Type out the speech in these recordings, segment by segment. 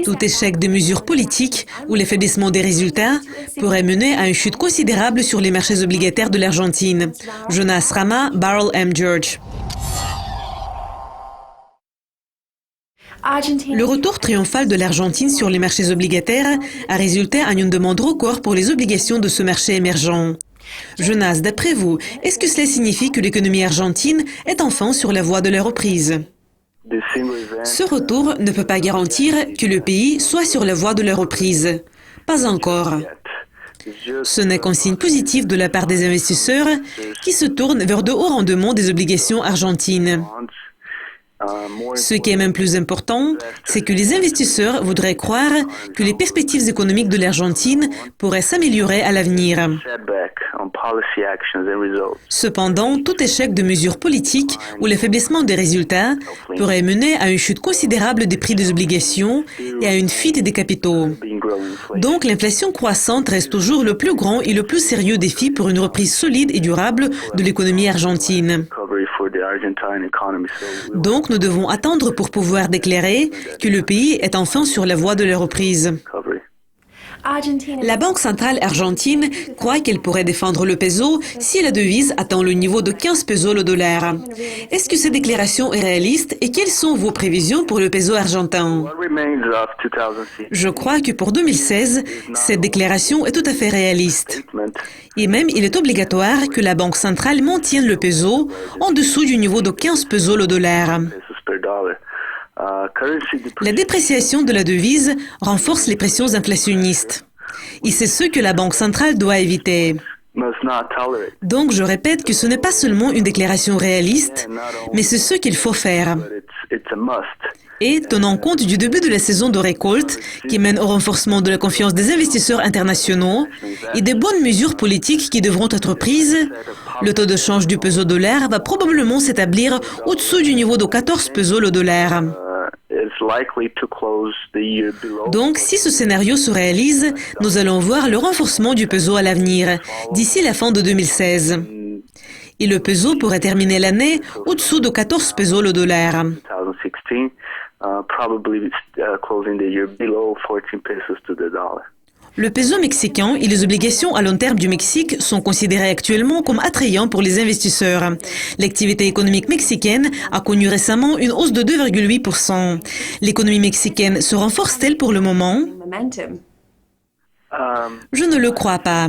Tout échec de mesures politiques ou l'affaiblissement des résultats pourrait mener à une chute considérable sur les marchés obligataires de l'Argentine. Jonas Rama, Barrel M. George. Le retour triomphal de l'Argentine sur les marchés obligataires a résulté en une demande record pour les obligations de ce marché émergent. Jonas, d'après vous, est-ce que cela signifie que l'économie argentine est enfin sur la voie de la reprise? Ce retour ne peut pas garantir que le pays soit sur la voie de la reprise. Pas encore. Ce n'est qu'un signe positif de la part des investisseurs qui se tournent vers de hauts rendements des obligations argentines. Ce qui est même plus important, c'est que les investisseurs voudraient croire que les perspectives économiques de l'Argentine pourraient s'améliorer à l'avenir. Cependant, tout échec de mesures politiques ou l'affaiblissement des résultats pourrait mener à une chute considérable des prix des obligations et à une fuite des capitaux. Donc, l'inflation croissante reste toujours le plus grand et le plus sérieux défi pour une reprise solide et durable de l'économie argentine. Donc, nous devons attendre pour pouvoir déclarer que le pays est enfin sur la voie de la reprise. La Banque centrale argentine croit qu'elle pourrait défendre le peso si la devise atteint le niveau de 15 pesos le dollar. Est-ce que cette déclaration est réaliste et quelles sont vos prévisions pour le peso argentin? Je crois que pour 2016, cette déclaration est tout à fait réaliste. Et même, il est obligatoire que la Banque centrale maintienne le peso en dessous du niveau de 15 pesos le dollar. La dépréciation de la devise renforce les pressions inflationnistes. Et c'est ce que la Banque centrale doit éviter. Donc, je répète que ce n'est pas seulement une déclaration réaliste, mais c'est ce qu'il faut faire. Et tenant compte du début de la saison de récolte, qui mène au renforcement de la confiance des investisseurs internationaux, et des bonnes mesures politiques qui devront être prises, le taux de change du peso dollar va probablement s'établir au-dessous du niveau de 14 pesos le dollar. Donc, si ce scénario se réalise, nous allons voir le renforcement du peso à l'avenir, d'ici la fin de 2016. Et le peso pourrait terminer l'année au-dessous de 14 pesos le dollar. Le peso mexicain et les obligations à long terme du Mexique sont considérés actuellement comme attrayants pour les investisseurs. L'activité économique mexicaine a connu récemment une hausse de 2,8%. L'économie mexicaine se renforce-t-elle pour le moment? Je ne le crois pas.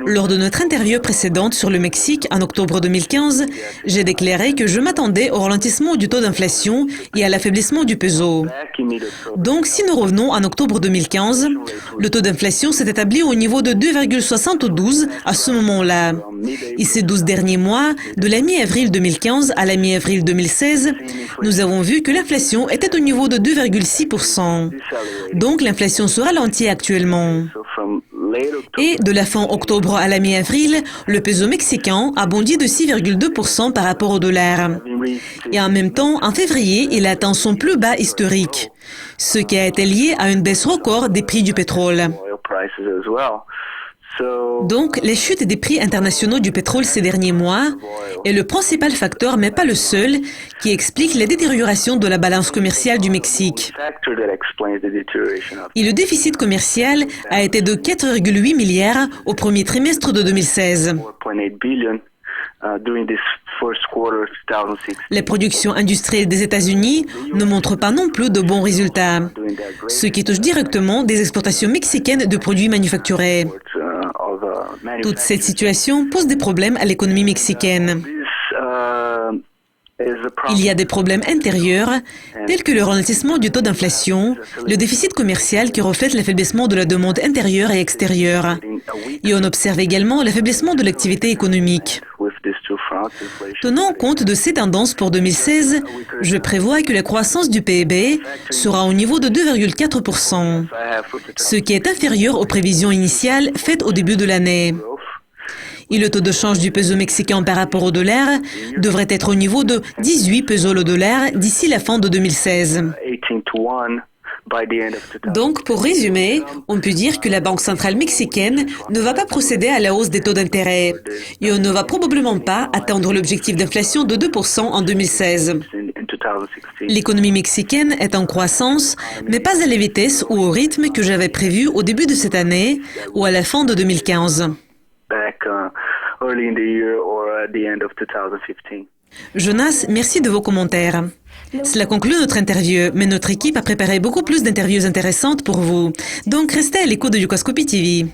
Lors de notre interview précédente sur le Mexique en octobre 2015, j'ai déclaré que je m'attendais au ralentissement du taux d'inflation et à l'affaiblissement du peso. Donc, si nous revenons en octobre 2015, le taux d'inflation s'est établi au niveau de 2,72 à ce moment-là. Et ces 12 derniers mois, de la mi-avril 2015 à la mi-avril 2016, nous avons vu que l'inflation était au niveau de 2,6%. Donc, l'inflation se ralentit actuellement. Et de la fin octobre à la mi-avril, le peso mexicain a bondi de 6,2% par rapport au dollar. Et en même temps, en février, il a atteint son plus bas historique, ce qui a été lié à une baisse record des prix du pétrole. Donc, les chutes des prix internationaux du pétrole ces derniers mois est le principal facteur, mais pas le seul, qui explique la détérioration de la balance commerciale du Mexique. Et le déficit commercial a été de 4,8 milliards au premier trimestre de 2016. Les productions industrielles des États-Unis ne montrent pas non plus de bons résultats, ce qui touche directement des exportations mexicaines de produits manufacturés. Toute cette situation pose des problèmes à l'économie mexicaine. Il y a des problèmes intérieurs, tels que le ralentissement du taux d'inflation, le déficit commercial qui reflète l'affaiblissement de la demande intérieure et extérieure. Et on observe également l'affaiblissement de l'activité économique. Tenant compte de ces tendances pour 2016, je prévois que la croissance du PIB sera au niveau de 2,4%, ce qui est inférieur aux prévisions initiales faites au début de l'année. Et le taux de change du peso mexicain par rapport au dollar devrait être au niveau de 18 pesos le dollar d'ici la fin de 2016. Donc, pour résumer, on peut dire que la Banque centrale mexicaine ne va pas procéder à la hausse des taux d'intérêt et on ne va probablement pas atteindre l'objectif d'inflation de 2% en 2016. L'économie mexicaine est en croissance, mais pas à la vitesse ou au rythme que j'avais prévu au début de cette année ou à la fin de 2015. Jonas, merci de vos commentaires. Cela conclut notre interview, mais notre équipe a préparé beaucoup plus d'interviews intéressantes pour vous. Donc restez à l'écoute de Yucascopy TV.